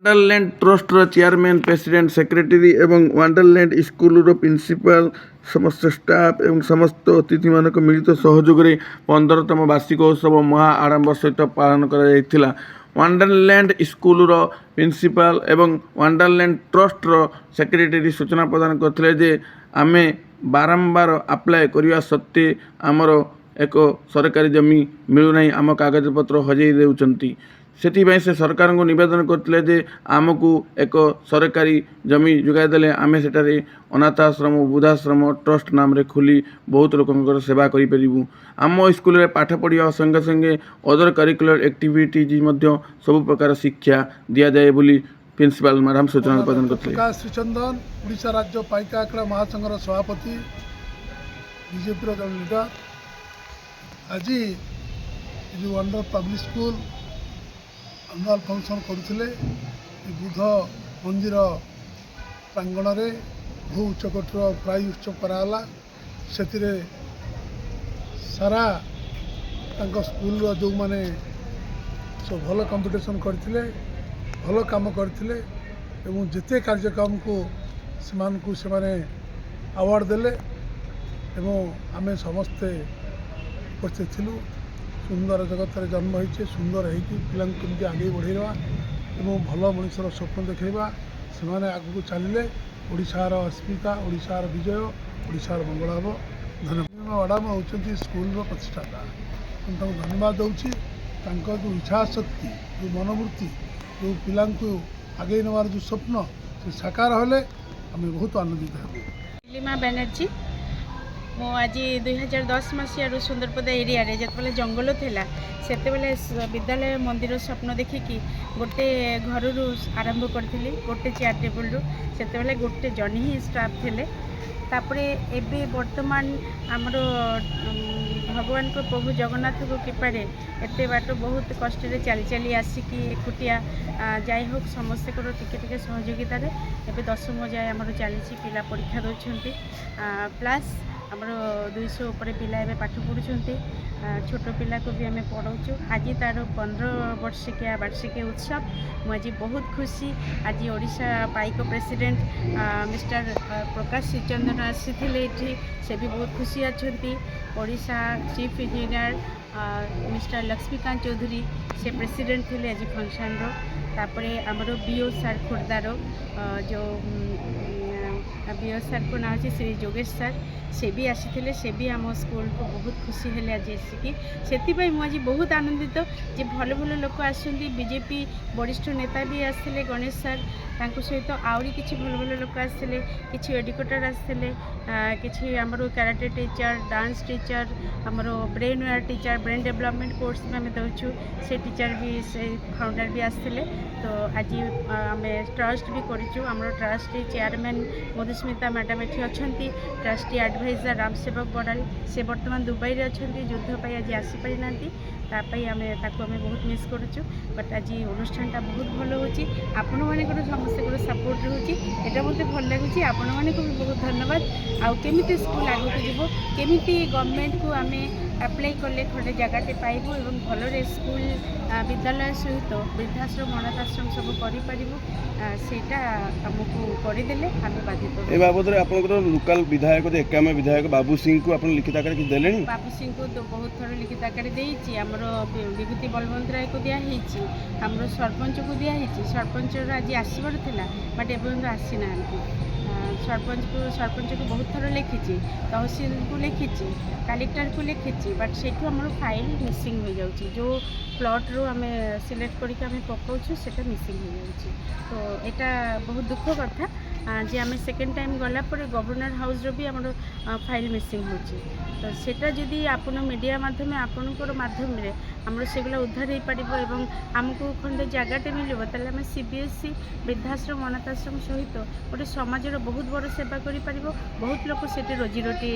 ୱାଣ୍ଡରଲ୍ୟାଣ୍ଡ ଟ୍ରଷ୍ଟର chairman, president, secretary ଏବଂ ୱାଣ୍ଡରଲ୍ୟାଣ୍ଡ ସ୍କୁଲର ପ୍ରିନ୍ସିପାଲ, ସମସ୍ତ ଷ୍ଟାଫ୍ ଏବଂ ସମସ୍ତ ଅତିଥିମାନଙ୍କ ମିଳିତ ସହଯୋଗରେ 15ତମ ବାର୍ଷିକ ଉତ୍ସବ ମହା ଆଡ଼ମ୍ବର ସହିତ ପାଳନ କରାଯାଇଥିଲା। ୱାଣ୍ଡରଲ୍ୟାଣ୍ଡ ସ୍କୁଲର ପ୍ରିନ୍ସିପାଲ ଏବଂ ୱାଣ୍ଡରଲ୍ୟାଣ୍ଡ ଟ୍ରଷ୍ଟର ସେକ୍ରେଟାରୀ ସୂଚନା ପ୍ରଦାନ କରିଥିଲେ ଯେ ଆମେ ବାରମ୍ବାର ଆପ୍ଲାଏ କରିବା ସତ୍ତ୍ୱେ ଆମର ଏକ ସରକାରୀ ଜମି ମିଳୁନାହିଁ, ଆମ କାଗଜପତ୍ର ହଜାଇ ଦେଉଛନ୍ତି। ସେଥିପାଇଁ ସେ ସରକାରଙ୍କୁ ନିବେଦନ କରିଥିଲେ ଯେ ଆମକୁ ଏକ ସରକାରୀ ଜମି ଯୋଗାଇ ଦେଲେ ଆମେ ସେଠାରେ ଅନାଥାଶ୍ରମ, ବୃଦ୍ଧାଶ୍ରମ ଟ୍ରଷ୍ଟ ନାମରେ ଖୋଲି ବହୁତ ଲୋକଙ୍କର ସେବା କରିପାରିବୁ। ଆମ ସ୍କୁଲରେ ପାଠ ପଢ଼ିବା ସଙ୍ଗେ ସଙ୍ଗେ ଅଦର କରିକୁଲାର ଆକ୍ଟିଭିଟିଜ୍ ମଧ୍ୟ ସବୁ ପ୍ରକାର ଶିକ୍ଷା ଦିଆଯାଏ ବୋଲି ପ୍ରିନ୍ସିପାଲ ମ୍ୟାଡ଼ାମ ସୂଚନା ପ୍ରଦାନ କରିଥିଲେ। ପ୍ରକାଶ ଶ୍ରୀଚନ୍ଦନ, ଓଡ଼ିଶା ରାଜ୍ୟ ପାଇକା ଆଖଡ଼ା ମହାସଂଘର ସଭାପତି, ବିଜେପିର ଜଣେ ଲିଡର। ଆଜି ଏ ଯେଉଁ wonder public school annual function କରୁଥିଲେ ବୁଦ୍ଧ ମନ୍ଦିର ପ୍ରାଙ୍ଗଣରେ ବହୁ ଉଚ୍ଚକୋଟୀର ପ୍ରାଇଜ୍ ଉତ୍ସବ କରାଗଲା। ସେଥିରେ ସାରା ତାଙ୍କ ସ୍କୁଲର ଯେଉଁମାନେ ସବୁ ଭଲ କମ୍ପିଟିସନ୍ କରିଥିଲେ, ଭଲ କାମ କରିଥିଲେ ଏବଂ ଯେତେ କାର୍ଯ୍ୟକ୍ରମକୁ ସେମାନଙ୍କୁ ସେମାନେ ଆୱାର୍ଡ଼ ଦେଲେ ଏବଂ ଆମେ ସମସ୍ତେ ଉପସ୍ଥିତ ଥିଲୁ। ସୁନ୍ଦର ଜଗତରେ ଜନ୍ମ ହୋଇଛେ, ସୁନ୍ଦର ହେଇକି ପିଲାଙ୍କୁ କେମିତି ଆଗେଇ ବଢ଼େଇବା ଏବଂ ଭଲ ମଣିଷର ସ୍ୱପ୍ନ ଦେଖାଇବା। ସେମାନେ ଆଗକୁ ଚାଲିଲେ ଓଡ଼ିଶାର ଅସ୍ମିତା, ଓଡ଼ିଶାର ବିଜୟ, ଓଡ଼ିଶାର ମଙ୍ଗଳ ହେବ। ଧନ୍ୟବାଦ। ମ୍ୟାଡ଼ାମ ହେଉଛନ୍ତି ସ୍କୁଲର ପ୍ରତିଷ୍ଠାତା। ମୁଁ ତାଙ୍କୁ ଧନ୍ୟବାଦ ଦେଉଛି। ତାଙ୍କ ଯେଉଁ ଇଚ୍ଛାଶକ୍ତି, ଯେଉଁ ମନୋବୃତ୍ତି, ଯେଉଁ ପିଲାଙ୍କୁ ଆଗେଇ ନେବାର ଯେଉଁ ସ୍ୱପ୍ନ, ସେ ସାକାର ହେଲେ ଆମେ ବହୁତ ଆନନ୍ଦିତ ହେବୁ। ଲିମା ବ୍ୟାନର୍ଜୀ। ମୁଁ ଆଜି 2010 ମସିହାରୁ ସୁନ୍ଦରପଦା ଏରିଆରେ ଯେତେବେଳେ ଜଙ୍ଗଲ ଥିଲା ସେତେବେଳେ ବିଦ୍ୟାଳୟ ମନ୍ଦିର ସ୍ୱପ୍ନ ଦେଖିକି ଗୋଟେ ଘରରୁ ଆରମ୍ଭ କରିଥିଲି, ଗୋଟେ ଚେୟାର ଟେବୁଲରୁ। ସେତେବେଳେ ଗୋଟେ ଜଣେ ହିଁ ଷ୍ଟାଫ୍ ଥିଲେ। ତାପରେ ଏବେ ବର୍ତ୍ତମାନ ଆମର ଭଗବାନଙ୍କ ପ୍ରଭୁ ଜଗନ୍ନାଥଙ୍କ କୃପାରେ ଏତେ ବାଟ ବହୁତ କଷ୍ଟରେ ଚାଲି ଚାଲି ଆସିକି ଏକୁଟିଆ ଯାଇ ହୋକ୍ ସମସ୍ତଙ୍କର ଟିକେ ଟିକେ ସହଯୋଗିତାରେ ଏବେ 10ମ ଯାଏ ଆମର ଚାଲିଛି। ପିଲା ପରୀକ୍ଷା ଦେଉଛନ୍ତି, ପ୍ଲସ୍ ଆମର 200 ଉପରେ ପିଲା ଏବେ ପାଠ ପଢ଼ୁଛନ୍ତି। ଛୋଟ ପିଲାକୁ ବି ଆମେ ପଢ଼ାଉଛୁ। ଆଜି ତା'ର 15 ବର୍ଷିକିଆ ବାର୍ଷିକୀ ଉତ୍ସବ। ମୁଁ ଆଜି ବହୁତ ଖୁସି। ଆଜି ଓଡ଼ିଶା ପାଇକ ପ୍ରେସିଡେଣ୍ଟ ମିଷ୍ଟର ପ୍ରକାଶ ଶ୍ରୀଚନ୍ଦନ ଆସିଥିଲେ ଏଠି, ସେ ବି ବହୁତ ଖୁସି ଅଛନ୍ତି। Odisha chief engineer mister Laxmikanta Choudhury, ସେ ପ୍ରେସିଡେଣ୍ଟ ଥିଲେ ଆଜି ଫଙ୍କସନ୍ର। ତାପରେ ଆମର ବିଓ ସାର୍ ଖୋର୍ଦ୍ଧାର ଯେଉଁ ବିଓ ସାର୍ଙ୍କ ନାଁ ଅଛି ଶ୍ରୀ ଯୋଗେଶ ସାର୍, ସେ ବି ଆସିଥିଲେ। ସେ ବି ଆମ ସ୍କୁଲକୁ ବହୁତ ଖୁସି ହେଲେ ଆଜି ଆସିକି। ସେଥିପାଇଁ ମୁଁ ଆଜି ବହୁତ ଆନନ୍ଦିତ ଯେ ଭଲ ଭଲ ଲୋକ ଆସୁଛନ୍ତି। ବିଜେପି ବରିଷ୍ଠ ନେତା ବି ଆସିଥିଲେ, ଗଣେଶ ସାର୍, ତାଙ୍କ ସହିତ ଆହୁରି କିଛି ଭଲ ଭଲ ଲୋକ ଆସିଥିଲେ। କିଛି ଏଡୁକେଟର ଆସିଥିଲେ, କିଛି ଆମର କ୍ୟାରାଟେ ଟିଚର, ଡାନ୍ସ ଟିଚର, ଆମର brain ware teacher, brain development course ବି ଆମେ ଦେଉଛୁ, ସେ ଟିଚର ବି, ସେ ଫାଉଣ୍ଡର ବି ଆସିଥିଲେ। ତ ଆଜି ଆମେ ଟ୍ରଷ୍ଟ ବି କରିଛୁ। ଆମର ଟ୍ରଷ୍ଟଟି ଚେୟାରମ୍ୟାନ୍ ମଧୁସ୍ମିତା ମ୍ୟାଡ଼ାମ୍ ଏଠି ଅଛନ୍ତି। ଟ୍ରଷ୍ଟି ଆଡ଼ଭାଇଜର ରାମସେବକ ବଡ଼ାଲ, ସେ ବର୍ତ୍ତମାନ ଦୁବାଇରେ ଅଛନ୍ତି, ଯୁଦ୍ଧ ପାଇଁ ଆଜି ଆସିପାରିନାହାନ୍ତି। ତା ପାଇଁ ତାକୁ ଆମେ ବହୁତ ମିସ୍ କରୁଛୁ। ବଟ୍ ଆଜି ଅନୁଷ୍ଠାନଟା ବହୁତ ଭଲ ହେଉଛି। ଆପଣମାନଙ୍କର ସମସ୍ତଙ୍କର ସପୋର୍ଟ ରହୁଛି, ଏଇଟା ମୋତେ ଭଲ ଲାଗୁଛି। ଆପଣମାନଙ୍କୁ ବି ବହୁତ ଧନ୍ୟବାଦ। ଆଉ କେମିତି ସ୍କୁଲ ଆଗକୁ ଯିବ, କେମିତି ଗଭର୍ଣ୍ଣମେଣ୍ଟକୁ ଆମେ ଆପ୍ଲାଏ କଲେ ଖଣ୍ଡେ ଜାଗାଟେ ପାଇବୁ ଏବଂ ଭଲରେ ସ୍କୁଲ ବିଦ୍ୟାଳୟ ସହିତ ବୃଦ୍ଧାଶ୍ରମ, ଅନାଥାଶ୍ରମ ସବୁ କରିପାରିବୁ, ସେଇଟା ଆମକୁ କରିଦେଲେ ଆମେ ବାଧିତ। ଏ ବାବଦରେ ଆପଣଙ୍କର ଲୋକାଲ ବିଧାୟକ, ଏକାମ୍ର ବିଧାୟକ ବାବୁ ସିଂଙ୍କୁ ଆପଣ ଲିଖିତ ଆକାରରେ କିଛି ଦେଲେଣି? ବାବୁ ସିଂଙ୍କୁ ତ ବହୁତ ଥର ଲିଖିତ ଆକାରରେ ଦେଇଛି। ଆମର ବିଭୂତି ବଳବନ୍ତ ରାୟକୁ ଦିଆହେଇଛି, ଆମର ସରପଞ୍ଚକୁ ଦିଆହେଇଛି। ସରପଞ୍ଚର ଆଜି ଆସିବାର ଥିଲା ବଟ୍ ଏପର୍ଯ୍ୟନ୍ତ ଆସିନାହାନ୍ତି। ସରପଞ୍ଚକୁ ବହୁତ ଥର ଲେଖିଛି, ତହସିଲକୁ ଲେଖିଛି, କଲେକ୍ଟରକୁ ଲେଖିଛି, ବଟ୍ ସେଇଠୁ ଆମର ଫାଇଲ୍ ମିସିଂ ହୋଇଯାଉଛି। ଯେଉଁ ପ୍ଲଟ୍ରୁ ଆମେ ସିଲେକ୍ଟ କରିକି ଆମେ ପକାଉଛୁ ସେଇଟା ମିସିଂ ହୋଇଯାଉଛି। ତ ଏଇଟା ବହୁତ ଦୁଃଖ କଥା ଯେ ଆମେ ସେକେଣ୍ଡ ଟାଇମ୍ ଗଲା ପରେ ଗଭର୍ଣ୍ଣର ହାଉସ୍ର ବି ଆମର ଫାଇଲ୍ ମିସିଂ ହେଉଛି। ତ ସେଇଟା ଯଦି ଆପଣ ମିଡ଼ିଆ ମାଧ୍ୟମରେ, ଆପଣଙ୍କର ମାଧ୍ୟମରେ ଆମର ସେଗୁলো ଉଦ୍ଧାର ହୋଇପାରିବ ଏବଂ ଆମକୁ ଖଣ୍ଡେ ଜାଗାଟେ ମିଳିବ, ତାହେଲେ ଆମେ CBSE ବୃଦ୍ଧାଶ୍ରମ, ଅନାଥାଶ୍ରମ ସହିତ ଗୋଟେ ସମାଜର ବହୁତ ବଡ଼ ସେବା କରିପାରିବ। ବହୁତ ଲୋକ ସେଠି ରୋଜିରୋଟି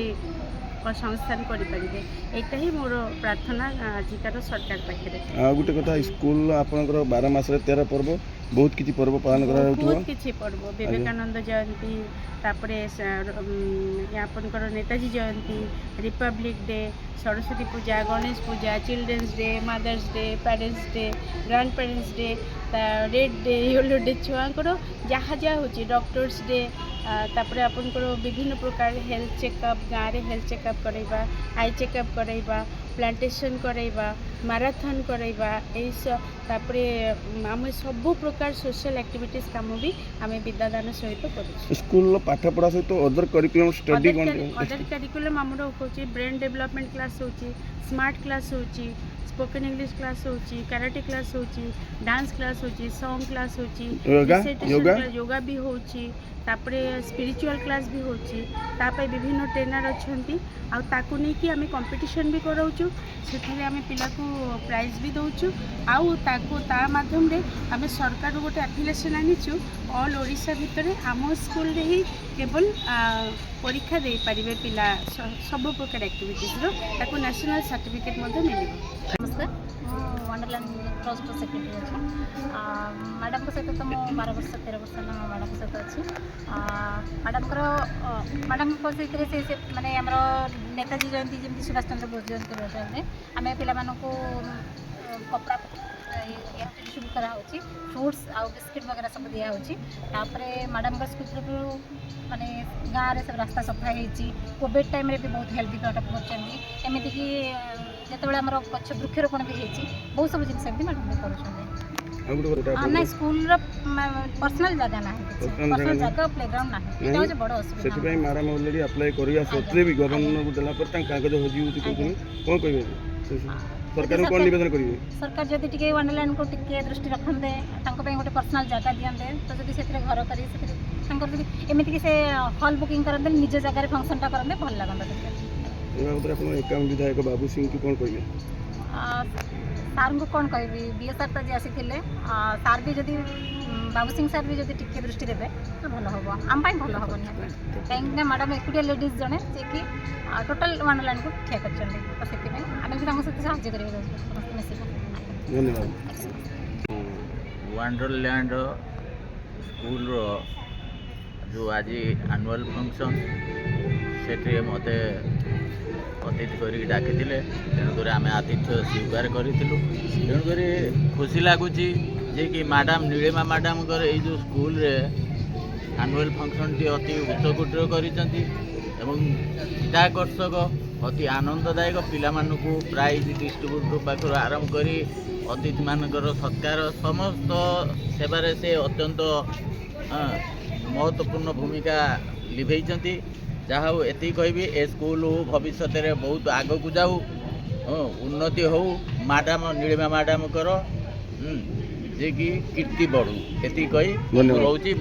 ସଂସ୍ଥାନ କରିପାରିବେ। ଏଇଟା ହିଁ ମୋର ପ୍ରାର୍ଥନା ଆଜିକାର ସରକାର ପାଖରେ। ଆଉ ଗୋଟେ କଥା, ସ୍କୁଲ ଆପଣଙ୍କର 12 ମାସରେ 13 ପର୍ବ, बहुत किसी पर्व पालन करा बहुत किसी पर्व विवेकानंद जयंती तापरे आपनकर Netaji Jayanti Republic Day Saraswati Puja Ganesh Puja Children's Day Mother's Day Parents Day Grand Parents Day red day yellow day छुआंकर जहाँ जहाँ होची डॉक्टर्स डे तापरे आपनकर विभिन्न प्रकार हेल्थ चेकअप गाँव में हेल्थ चेकअप कराइबा आई चेकअप कराइबा प्लांटेशन कराइबा मैराथन कराइबा तापरे आम सब प्रकार सोशल एक्टिविटीज काम भी आम विद्यादान सहित करूँ स्कूल पाठ पढ़ा सहित other curriculum study other curriculum आमर होची ब्रेन डेवलपमेंट क्लास होची स्मार्ट क्लास होची स्पोकन इंग्लिश क्लास होची कराटे क्लास होची डांस क्लास होची सॉन्ग क्लास होची योगा भी होची तापरे स्पिरिचुअल क्लास भी होची तापे विभिन्न ट्रेनर अछंती आ ताकू नहीं कि आमे कंपटीशन भी कराउछु सेथरे आमे पिला को प्राइज भी दउछु आउ ताकू ता माध्यम रे आमे सरकार गोटे एफिलिएशन आनिछु ऑल ओडिशा भितरे आम स्कूल रे ही केवल परीक्षा दे पारिबे पिला सब प्रकार एक्टिविटीज रो ताकू नेशनल सर्टिफिकेट मध्ये मिलिबो। नमस्कार वंडरलैंड ट्रस्ट सेक्रेटरी अच्छी मैडम को सहित तो मो 12 वर्ष 13 वर्ष ना मैडम को सहित अच्छी मैडम को सहित से माने आमर नेताजी जयंती जमी सुभाष चंद्र बोस जयंती टाइम आम पिला कपड़ा डिस्ट्रीब्यूट कराऊँच फ्रुट्स आउ बिस्किट वगैरह सब दिखाऊँपर मैडम स्कूल तरफ माने गाँव में सब रास्ता सफा होती कोविड टाइम रे भी बहुत हेल्प कर एमती कि जिते आम गच वृक्षरोपण भी होती बहुत सब जिन मैडम कर ना स्कूल पर्सनल जगह ना पर्सनल जगह प्लेग्राउंड ना ये हूँ बड़ असुविधा मैडम ऑलरेडी अप्लाई करिया सत्रे भी गवर्नमेंट को देला पर कागज हजी होती कोन कहबे सरकार को निवेदन करिवे सरकार जदि टिके वंडरलैंड को टिके दृष्टि रखंदे तांको पे गोटे पर्सनल जगह दियंदे तो जदि सेतिर घर करी सेतिर तांकर जदि एमिति कि से हॉल बुकिंग करंदे निज जगह रे फंक्शन टा करंदे भल लागंदा सेतिर एवा उपर अपन एकाउंट विधायक बाबू सिंह को कोन कहिवे सार को कोन कहबी बीएसआर त जे आसीथिले सार भी जदि बाबू सिंह सार भी जदि टिके दृष्टि देबे तो भल होबो आम पाई भल होबो काहेकि मैडम एकुटिया लेडीज जने जे कि टोटल वंडरलैंड को ठिया करछन तो सेति में आमे भी तांको सहित साहाय्य करिवे समस्त मिसिक धन्यवाद। वंडरलैंड स्कूल जो आज एनुअल फंक्शन से मते अतिथि करी डाकी तेणुक आम आतिथ्य स्वीकार करूँ तेणुक खुशी लगुच जे कि मैडम नीलिमा मैडम ये जो स्कूल रे एनुअल फंक्शन टी अति उच्चकोटर चिताकर्षक अति आनंददायक पिला मानकु प्राइज डिस्ट्रीब्यूट पाखर आरंभ करी अतिथि मानकर सत्कार समस्त सेवारे से अत्यंत महत्वपूर्ण भूमिका लिभेइचंती जहाँ एति कहबी ए स्कूल भविष्य में बहुत आग को जाऊ उन्नति हो मैडम नीलिमा मैडम कर जे कि कीर्ति बढ़ू एति कही रोची।